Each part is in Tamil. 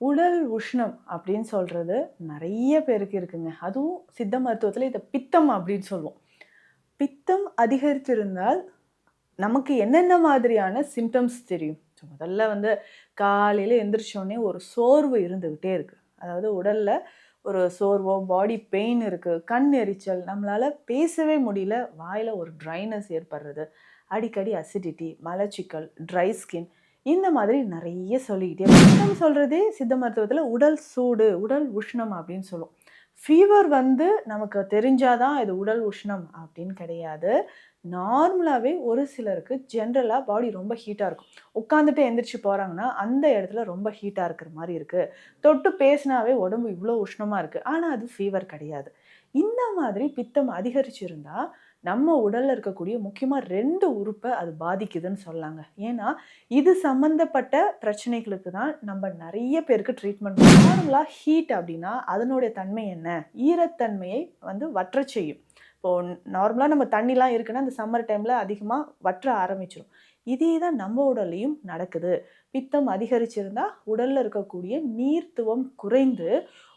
உடல் உஷ்ணம் அப்படின்னு சொல்றது நெறைய பேருக்கு இருக்குங்க. அதுவும் சித்த மருத்துவத்தில இத பித்தம் அப்படின்னு சொல்லுவோம். பித்தம் அதிகரித்திருந்தால் நமக்கு என்னென்ன மாதிரியான சிம்ப்டம்ஸ் தெரியும்? முதல்ல காலையில எந்திரிச்ச உடனே ஒரு சோர்வு இருந்துகிட்டே இருக்கு. அதாவது உடல்ல ஒரு சோர்வோ, பாடி பெயின் இருக்கு, கண் எரிச்சல், நம்மளால பேசவே முடியல, வாயில ஒரு ட்ரைனஸ் ஏற்படுறது, அடிக்கடி அசிடிட்டி, மலச்சிக்கல், ட்ரை ஸ்கின் இந்த மாதிரி நெறைய சொல்லிக்கிட்டே பித்தம் சொல்றதே சித்த மருத்துவத்தில உடல் சூடு, உடல் உஷ்ணம் அப்படின்னு சொல்லுவோம். ஃபீவர் நமக்கு தெரிஞ்சா தான் இது உடல் உஷ்ணம் அப்படின்னு கிடையாது. நார்மலாவே ஒரு சிலருக்கு ஜென்ரலா பாடி ரொம்ப ஹீட்டா இருக்கும். உட்காந்துட்டு எந்திரிச்சு போறாங்கன்னா, அந்த இடத்துல ரொம்ப ஹீட்டா இருக்கிற மாரி இருக்கு. தொட்டு பேசினாவே உடம்பு இவ்ளோ உஷ்ணமா இருக்கு. ஆனா அது ஃபீவர் கிடையாது. இந்த மாதிரி பித்தம் அதிகரிச்சிருந்தா, நம்ம உடல்ல இருக்கக்கூடிய முக்கியமா 2 உறுப்ப அது பாதிக்குதுன்னு சொல்லலாங்க. ஏன்னா, இது சம்மந்தப்பட்ட பிரச்சனைகளுக்கு தான் நம்ம நெறைய பேருக்கு ட்ரீட்மெண்ட் நார்மலா ஹீட் அப்டின்னா, அதனுடைய தன்மை என்ன? ஈரத்தன்மையை வற்றச் செய்யும். இப்போ நார்மலா நம்ம தண்ணிலாம் இருக்குன்னா, அந்த சம்மர் டைம்ல அதிகமா வற்ற ஆரம்பிச்சுரும். இதே தான் நம்ம உடல்லயும் நடக்குது. பித்தம் அதிகரிச்சிருந்தா, உடல்ல இருக்கக்கூடிய நீர்த்துவம் குறைந்து,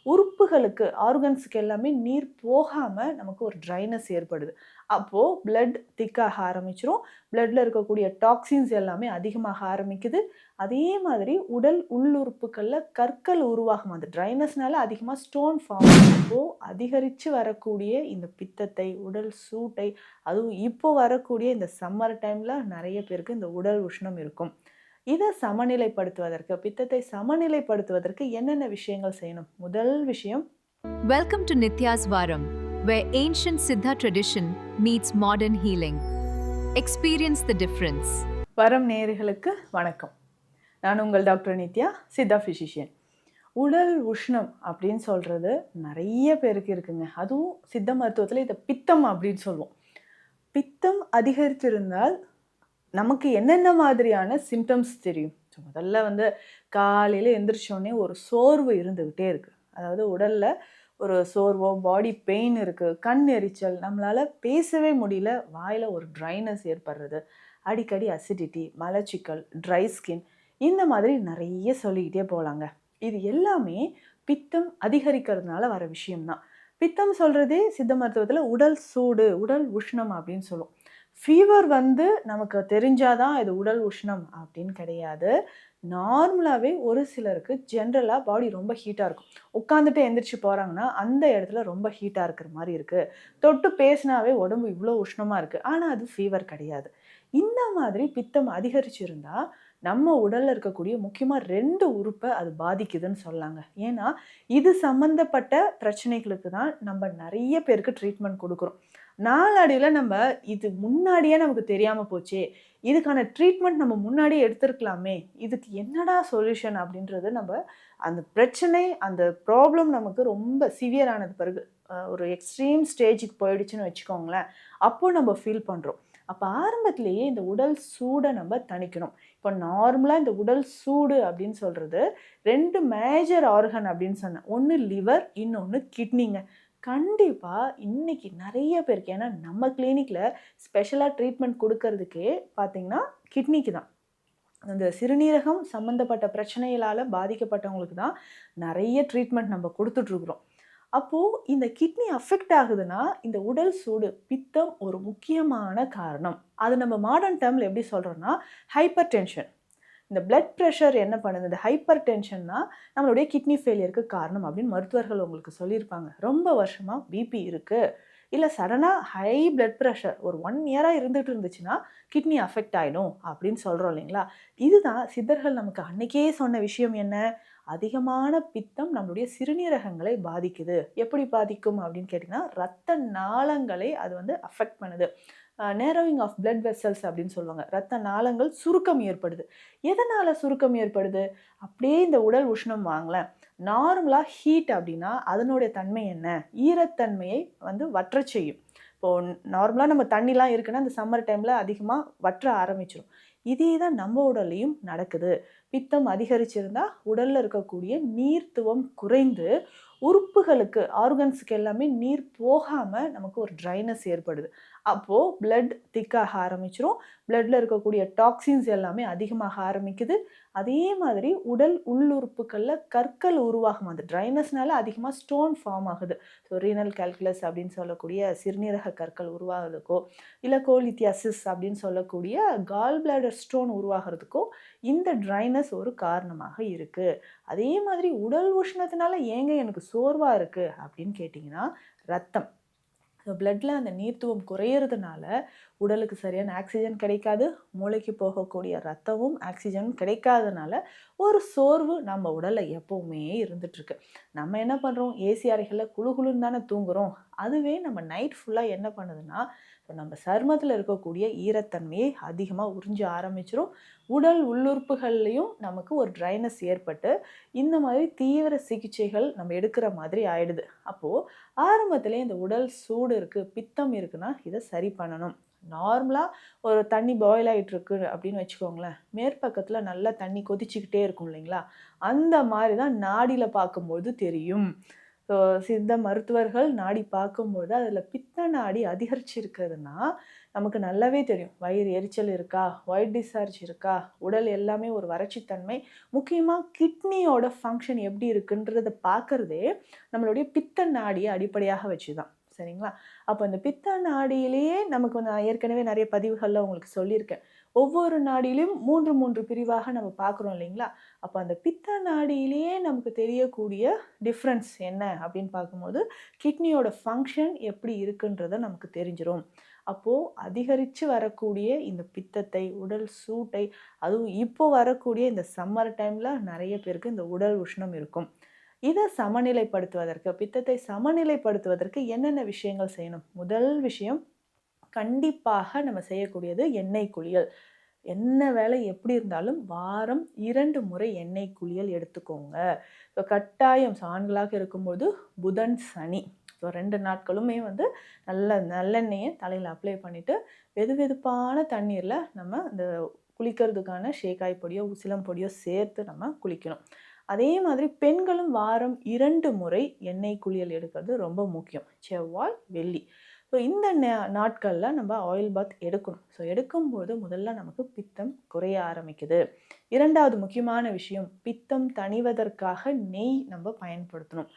உறுப்புகளுக்கு, ஆர்கன்ஸ்க்கு எல்லாமே நீர் போகாம நமக்கு ஒரு ட்ரைனஸ் ஏற்படுது. அப்போ பிளட் திக்காக ஆரம்பிச்சுரும். பிளட்ல இருக்கக்கூடிய டாக்ஸின்ஸ் எல்லாமே அதிகமாக ஆரம்பிக்குது. அதே மாதிரி உடல் உள்ளுறுப்புகள்ல கற்கள் உருவாகும். அந்த ட்ரைனஸ்னால அதிகமா ஸ்டோன் ஃபார்ம் ஆகும். அப்போ அதிகரிச்சு வரக்கூடிய இந்த பித்தத்தை, உடல் சூட்டை, அதுவும் இப்போ வரக்கூடிய இந்த சம்மர் டைம்ல நெறைய பேருக்கு இந்த உடல் உஷ்ணம் இருக்கும். இத சமநிலைப்படுத்துவதற்கு, பித்தத்தை சமநிலைப்படுத்துவதற்கு என்னென்ன விஷயங்கள் செய்யணும்? முதல் விஷயம் Welcome to Nitya's Varam, where ancient Siddha tradition meets modern healing. Experience the difference. வரம் நேயர்களுக்கு வணக்கம். நான் உங்கள் டாக்டர் நித்யா, சித்தா பிசிஷியன். உடல் உஷ்ணம் அப்படின்னு சொல்றது நெறைய பேருக்கு இருக்குங்க. அதுவும் சித்த மருத்துவத்தில இத பித்தம் அப்படின்னு சொல்லுவோம். பித்தம் அதிகரித்திருந்தால் நமக்கு என்னென்ன மாதிரியான சிம்ப்டம்ஸ் தெரியும்? முதல்ல காலையில எந்திரிச்ச உடனே ஒரு சோர்வு இருந்துகிட்டே இருக்கு. அதாவது உடல்ல ஒரு சோர்வோ, பாடி பெயின் இருக்கு, கண் எரிச்சல், நம்மளால பேசவே முடியல, வாயில ஒரு ட்ரைனஸ் ஏற்படுறது, அடிக்கடி அசிடிட்டி, மலச்சிக்கல், ட்ரை ஸ்கின் இந்த மாதிரி நெறைய சொல்லிக்கிட்டே போலாங்க. இது எல்லாமே பித்தம் அதிகரிக்கிறதுனால வர விஷயம் தான். பித்தம் சொல்றதே சித்த மருத்துவத்தில உடல் சூடு, உடல் உஷ்ணம் அப்படின்னு சொல்லுவோம். ஃபீவர் நமக்கு தெரிஞ்சா தான் இது உடல் உஷ்ணம் அப்படின்னு கிடையாது. நார்மலாவே ஒரு சிலருக்கு ஜென்ரலா பாடி ரொம்ப ஹீட்டா இருக்கும். உட்காந்துட்டு எந்திரிச்சு போறாங்கன்னா, அந்த இடத்துல ரொம்ப ஹீட்டா இருக்கிற மாரி இருக்கு. தொட்டு பேசினாவே உடம்பு இவ்ளோ உஷ்ணமா இருக்கு. ஆனா அது ஃபீவர் கிடையாது. இந்த மாதிரி பித்தம் அதிகரிச்சிருந்தா, நம்ம உடல்ல இருக்கக்கூடிய முக்கியமா 2 உறுப்ப அது பாதிக்குதுன்னு சொல்லலாங்க. ஏன்னா, இது சம்மந்தப்பட்ட பிரச்சனைகளுக்கு தான் நம்ம நெறைய பேருக்கு ட்ரீட்மெண்ட் குடுக்குறோம். நாளடைவில இது முன்னாடியே நமக்கு தெரியாம போச்சே! இதுக்கான ட்ரீட்மெண்ட் நம்ம முன்னாடியே எடுத்திருக்கலாமே! இதுக்கு என்னடா சொல்யூஷன் அப்டின்றது அந்த பிரச்சனை, அந்த ப்ராப்ளம் நமக்கு ரொம்ப சிவியர் ஆனது பிறகு, ஒரு எக்ஸ்ட்ரீம் ஸ்டேஜ்க்கு போயிடுச்சுன்னு வச்சுக்கோங்களேன். அப்போ நம்ம ஃபீல் பண்றோம். அப்ப ஆரம்பத்திலேயே இந்த உடல் சூட நம்ம தணிக்கணும். இப்ப நார்மலா இந்த உடல் சூடு அப்டின்னு சொல்றது 2 மேஜர் ஆர்கன் அப்டின்னு சொன்னேன். ஒண்ணு லிவர், இன்னொன்னு கிட்னிங்க. கண்டிப்பா இன்னைக்கு நெறைய பேருக்கு ஏன்னா நம்ம கிளினிக்ல ஸ்பெஷலா ட்ரீட்மெண்ட் குடுக்கறதுக்கே பார்த்தீங்கன்னா, கிட்னிக்கு தான். அந்த சிறுநீரகம் சம்மந்தப்பட்ட பிரச்சனைகளால பாதிக்கப்பட்டவங்களுக்கு தான் நெறைய ட்ரீட்மெண்ட் நம்ம குடுத்துட்ருக்குறோம். அப்போ இந்த கிட்னி அஃபெக்ட் ஆகுதுன்னா, இந்த உடல் சூடு, பித்தம் ஒரு முக்கியமான காரணம். அது நம்ம மாடர்ன் டெர்ம்ல எப்படி சொல்றோம்னா, ஹைப்பர் டென்ஷன். இந்த பிளட் பிரஷர் என்ன பண்ணுது? இந்த ஹைப்பர் டென்ஷன் தான் நம்மளுடைய கிட்னி ஃபெயிலியருக்கு காரணம் அப்படின்னு மருத்துவர்கள் உங்களுக்கு சொல்லியிருப்பாங்க. ரொம்ப வருஷமா பிபி இருக்கு. இல்ல சடனா ஹை பிளட் பிரஷர் ஒரு 1 இயரா இருந்துட்டு இருந்துச்சுன்னா, கிட்னி அஃபெக்ட் ஆயிடும் அப்படின்னு சொல்றோம் இல்லைங்களா? இதுதான் சித்தர்கள் நமக்கு அன்னைக்கே சொன்ன விஷயம் என்ன? அதிகமான பித்தம் நம்மளுடைய சிறுநீரகங்களை பாதிக்குது. எப்படி பாதிக்கும் அப்படின்னு கேட்டீங்கன்னா, ரத்த நாளங்களை அது அஃபெக்ட் பண்ணுது. நேரோவிங் ஆஃப் பிளட் வெசல்ஸ் அப்படின்னு சொல்லுவாங்க. ரத்த நாளங்கள் சுருக்கம் ஏற்படுது. எதனால சுருக்கம் ஏற்படுது? அப்படியே இந்த உடல் உஷ்ணம் வாங்களேன். நார்மலா ஹீட் அப்படின்னா, அதனுடைய தன்மை என்ன? ஈரத்தன்மையை வற்றச் செய்யும். இப்போ நார்மலா நம்ம தண்ணிலாம் இருக்குன்னா, அந்த சம்மர் டைம்ல அதிகமா வற்ற ஆரம்பிச்சுரும். இதே தான் நம்ம உடல்லயும் நடக்குது. பித்தம் அதிகரிச்சிருந்தா, உடல்ல இருக்கக்கூடிய நீர்த்துவம் குறைந்து, உறுப்புகளுக்கு ஆர்கன்ஸுக்கு எல்லாமே நீர் போகாமல் நமக்கு ஒரு ட்ரைனஸ் ஏற்படுது. அப்போது பிளட் திக்காக ஆரம்பிச்சிரும். பிளட்டில் இருக்கக்கூடிய டாக்ஸின்ஸ் எல்லாமே அதிகமாக ஆரம்பிக்குது. அதே மாதிரி உடல் உள்ளுறுப்புகளில் கற்கள் உருவாகும். அந்த ட்ரைனஸ்னால அதிகமாக ஸ்டோன் ஃபார்ம் ஆகுது. ஸோ ரீனல் கால்குலஸ் அப்படின்னு சொல்லக்கூடிய சிறுநீரக கற்கள் உருவாகிறதுக்கோ, இல்லை கோலித்தியாசிஸ் அப்படின்னு சொல்லக்கூடிய கால் பிளாடர் ஸ்டோன் உருவாகிறதுக்கோ இந்த ட்ரைனஸ் ஒரு காரணமாக இருக்குது. அதே மாதிரி உடல் உஷ்ணத்தினால ஏங்க எனக்கு சோர்வாக இருக்குது அப்படின்னு கேட்டிங்கன்னா, ரத்தம். ஸோ பிளட்டில் அந்த நீர்த்துவம் குறையிறதுனால உடலுக்கு சரியான ஆக்சிஜன் கிடைக்காது. மூளைக்கு போகக்கூடிய ரத்தமும் ஆக்சிஜனும் கிடைக்காதனால ஒரு சோர்வு நம்ம உடலில் எப்போவுமே இருந்துகிட்ருக்கு. நம்ம என்ன பண்ணுறோம், ஏசி அறைகளில் குளுகுளுன்னு தானே தூங்குகிறோம். அதுவே நம்ம நைட் ஃபுல்லாக என்ன பண்ணுதுன்னா, இப்போ நம்ம சருமத்தில் இருக்கக்கூடிய ஈரத்தன்மையை அதிகமாக உறிஞ்ச ஆரம்பிச்சிரும். உடல் உள்ளுறுப்புகள்லையும் நமக்கு ஒரு ட்ரைனஸ் ஏற்பட்டு இந்த மாதிரி தீவிர சிகிச்சைகள் நம்ம எடுக்கிற மாதிரி ஆயிடுது. அப்போது ஆரம்பத்திலே இந்த உடல் சூடு இருக்குது, பித்தம் இருக்குன்னா இதை சரி பண்ணணும். நார்மலாக ஒரு தண்ணி பாயில் ஆகிட்டுருக்கு அப்படின்னு வச்சுக்கோங்களேன், மேற்பக்கத்தில் நல்லா தண்ணி கொதிச்சுக்கிட்டே இருக்கும் இல்லைங்களா, அந்த மாதிரி தான் நாடியில் பார்க்கும்போது தெரியும். ஸோ சித்த மருத்துவர்கள் நாடி பார்க்கும்போது அதில் பித்த நாடி அதிகரிச்சிருக்கிறதுனா நமக்கு நல்லாவே தெரியும். வயிறு எரிச்சல் இருக்கா, ஒயிட் டிஸ்சார்ஜ் இருக்கா, உடல் எல்லாமே ஒரு வறட்சித்தன்மை, முக்கியமாக கிட்னியோட ஃபங்க்ஷன் எப்படி இருக்குன்றதை பார்க்குறதே நம்மளுடைய பித்த நாடியை அடிப்படையாக வச்சு தான். சரிங்களா? அப்போ இந்த பித்த நாடியிலேயே நமக்கு நான் ஏற்கனவே நிறைய பதிவுகளில் உங்களுக்கு சொல்லியிருக்கேன். ஒவ்வொரு நாடியிலையும் 3 பிரிவாக நம்ம பார்க்குறோம் இல்லைங்களா? அப்போ அந்த பித்த நாடியிலேயே நமக்கு தெரியக்கூடிய டிஃப்ரென்ஸ் என்ன அப்படின்னு பார்க்கும்போது கிட்னியோட ஃபங்க்ஷன் எப்படி இருக்குன்றதை நமக்கு தெரிஞ்சிடும். அப்போது அதிகரித்து வரக்கூடிய இந்த பித்தத்தை, உடல் சூட்டை, அதுவும் இப்போ வரக்கூடிய இந்த சம்மர் டைமில் நிறைய பேருக்கு இந்த உடல் உஷ்ணம் இருக்கும். இதை சமநிலைப்படுத்துவதற்கு, பித்தத்தை சமநிலைப்படுத்துவதற்கு என்னென்ன விஷயங்கள் செய்யணும்? முதல் விஷயம், கண்டிப்பாக நம்ம செய்யக்கூடியது எண்ணெய் குளியல். என்ன வேலை எப்படி இருந்தாலும் வாரம் 2 முறை எண்ணெய் குளியல் எடுத்துக்கோங்க. ஸோ கட்டாயம் ஆண்களாக இருக்கும்போது புதன், சனி, ஸோ 2 நாட்களுமே வந்து நல்லெண்ணெயை தலையில் அப்ளை பண்ணிவிட்டு வெதுவெதுப்பான தண்ணீரில் நம்ம இந்த குளிக்கிறதுக்கான ஷேக்காய் பொடியோ உசிலம் பொடியோ சேர்த்து நம்ம குளிக்கணும். அதே மாதிரி பெண்களும் வாரம் 2 முறை எண்ணெய் குளியல் எடுக்கிறது ரொம்ப முக்கியம். செவ்வாய், வெள்ளி. ஸோ இந்த நாட்களில் நம்ம ஆயில் பாத் எடுக்கணும். ஸோ எடுக்கும்போது முதல்ல நமக்கு பித்தம் குறைய ஆரம்பிக்குது. இரண்டாவது முக்கியமான விஷயம், பித்தம் தணிவதற்காக நெய் நம்ம பயன்படுத்தணும்.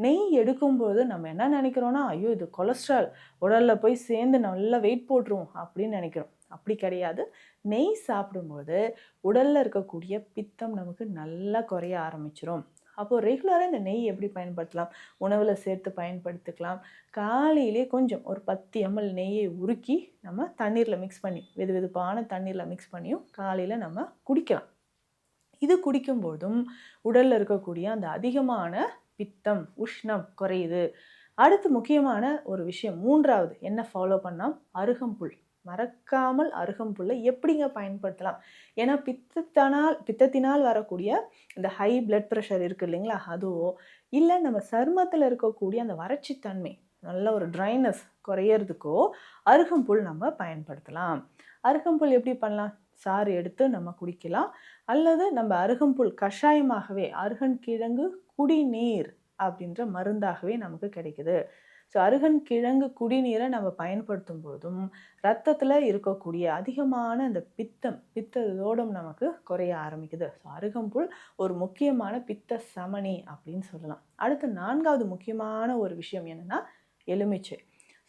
நெய் எடுக்கும்போது நம்ம என்ன நினைக்கிறோன்னா, ஐயோ இது கொலஸ்ட்ரால் உடலில் போய் சேர்ந்து நல்லா வெயிட் போட்டுரும் அப்படின்னு நினைக்கிறோம். அப்படி கிடையாது. நெய் சாப்பிடும்போது உடலில் இருக்கக்கூடிய பித்தம் நமக்கு நல்லா குறைய ஆரம்பிச்சிரும். அப்போது ரெகுலராக இந்த நெய் எப்படி பயன்படுத்தலாம்? உணவில் சேர்த்து பயன்படுத்திக்கலாம். காலையிலே கொஞ்சம் ஒரு 10 ml நெய்யை உருக்கி நம்ம தண்ணீரில் மிக்ஸ் பண்ணி, வெதுவெதுப்பான தண்ணீரில் மிக்ஸ் பண்ணியும் காலையில் நம்ம குடிக்கலாம். இது குடிக்கும்போதும் உடலில் இருக்கக்கூடிய அந்த அதிகமான பித்தம், உஷ்ணம் குறையுது. அடுத்து முக்கியமான ஒரு விஷயம், 3வது என்ன ஃபாலோ பண்ணால், அருகம்புல். மறக்காமல் அருகம்புல்லை எப்படிங்க பயன்படுத்தலாம்? ஏன்னா பித்தத்தினால் வரக்கூடிய இந்த ஹை பிளட் ப்ரெஷர் இருக்குது இல்லைங்களா, அதுவோ இல்லை நம்ம சருமத்தில் இருக்கக்கூடிய அந்த வறட்சித்தன்மை, நல்ல ஒரு ட்ரைனஸ் குறையிறதுக்கோ அருகம்புல் நம்ம பயன்படுத்தலாம். அருகம்புல் எப்படி பண்ணலாம்? சாறு எடுத்து நம்ம குடிக்கலாம். அல்லது நம்ம அருகம்புல் கஷாயமாகவே, அருகன் கிழங்கு குடிநீர் அப்படின்ற மருந்தாகவே நமக்கு கிடைக்குது. ஸோ அருகன் கிழங்கு குடிநீரை நம்ம பயன்படுத்தும் போதும் ரத்தத்தில் இருக்கக்கூடிய அதிகமான அந்த பித்தத்தோடும் நமக்கு குறைய ஆரம்பிக்குது. ஸோ அருகம்புல் ஒரு முக்கியமான பித்த சமனி அப்படின்னு சொல்லலாம். அடுத்து 4வது முக்கியமான ஒரு விஷயம் என்னென்னா எலுமிச்சை.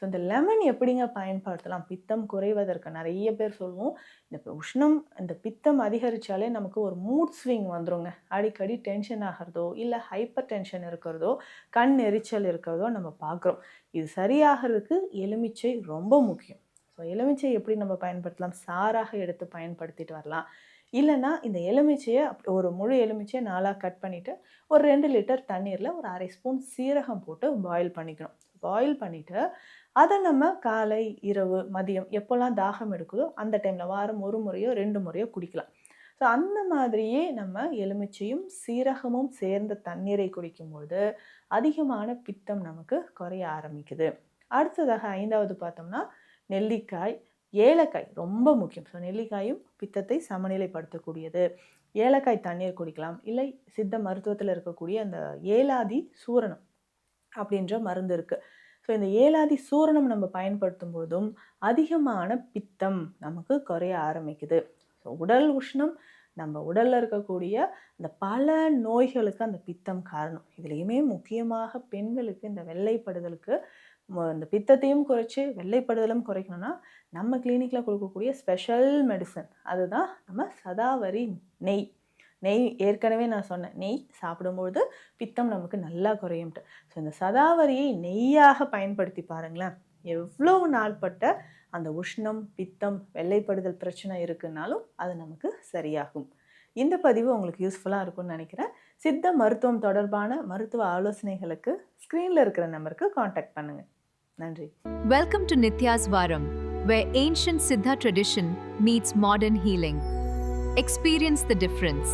ஸோ இந்த லெமன் எப்படிங்க பயன்படுத்தலாம் பித்தம் குறைவதற்கு? நிறைய பேர் சொல்லுவோம், இந்த உஷ்ணம், இந்த பித்தம் அதிகரித்தாலே நமக்கு ஒரு மூட் ஸ்விங் வந்துடுங்க. அடிக்கடி டென்ஷன் ஆகிறதோ, இல்லை ஹைப்பர் டென்ஷன் இருக்கிறதோ, கண் எரிச்சல் இருக்கிறதோ நம்ம பார்க்குறோம். இது சரியாகிறதுக்கு எலுமிச்சை ரொம்ப முக்கியம். ஸோ எலுமிச்சை எப்படி நம்ம பயன்படுத்தலாம்? சாறாக எடுத்து பயன்படுத்திட்டு வரலாம். இல்லைன்னா இந்த எலுமிச்சையை ஒரு முழு எலுமிச்சையை 4ஆக கட் பண்ணிவிட்டு ஒரு 2 லிட்டர் தண்ணீரில் ஒரு 1/2 ஸ்பூன் சீரகம் போட்டு பாயில் பண்ணிக்கணும். பாயில் பண்ணிவிட்டு அதை நம்ம காலை, இரவு, மதியம் எப்போல்லாம் தாகம் எடுக்குதோ அந்த டைமில் வாரம் 1 முறையோ 2 முறையோ குடிக்கலாம். ஸோ அந்த மாதிரியே நம்ம எலுமிச்சையும் சீரகமும் சேர்ந்த தண்ணீரை குடிக்கும்போது அதிகமான பித்தம் நமக்கு குறைய ஆரம்பிக்குது. அடுத்ததாக 5வது பார்த்தோம்னா நெல்லிக்காய், ஏலக்காய் ரொம்ப முக்கியம். ஸோ நெல்லிக்காயும் பித்தத்தை சமநிலைப்படுத்தக்கூடியது. ஏலக்காய் தண்ணீர் குடிக்கலாம். இல்லை சித்த மருத்துவத்தில் இருக்கக்கூடிய அந்த ஏலாதி சூரணம், அப்படின்ற மருந்து இருக்குது. ஸோ இந்த ஏலாதி சூரணம் நம்ம பயன்படுத்தும் போதும் அதிகமான பித்தம் நமக்கு குறைய ஆரம்பிக்குது. ஸோ உடல் உஷ்ணம் நம்ம உடலில் இருக்கக்கூடிய இந்த பல நோய்களுக்கு அந்த பித்தம் காரணம். இதுலேயுமே முக்கியமாக பெண்களுக்கு இந்த வெள்ளைப்படுதலுக்கு இந்த பித்தத்தையும் குறைச்சி வெள்ளைப்படுதலும் குறைக்கணும்னா நம்ம கிளினிக்கில் கொடுக்கக்கூடிய ஸ்பெஷல் மெடிசன் அதுதான் நம்ம சதாவரி நெய். நெய் ஏற்கனவே நான் சொன்னேன், நெய் சாப்பிடும்பொழுது பித்தம் நமக்கு நல்லா குறையும்ட்டு. ஸோ இந்த சதாவரியை நெய்யாக பயன்படுத்தி பாருங்களேன், எவ்வளோ நாள்பட்ட அந்த உஷ்ணம், பித்தம், வெள்ளைப்படுதல் பிரச்சனை இருக்குன்னாலும் அது நமக்கு சரியாகும். இந்த பதிவு உங்களுக்கு யூஸ்ஃபுல்லாக இருக்கும்னு நினைக்கிறேன். சித்த மருத்துவம் தொடர்பான மருத்துவ ஆலோசனைகளுக்கு ஸ்க்ரீனில் இருக்கிற நம்பருக்கு காண்டாக்ட் பண்ணுங்கள். நன்றி. Welcome to Nitya's Varam, where ancient Siddha tradition meets modern healing. Experience the difference.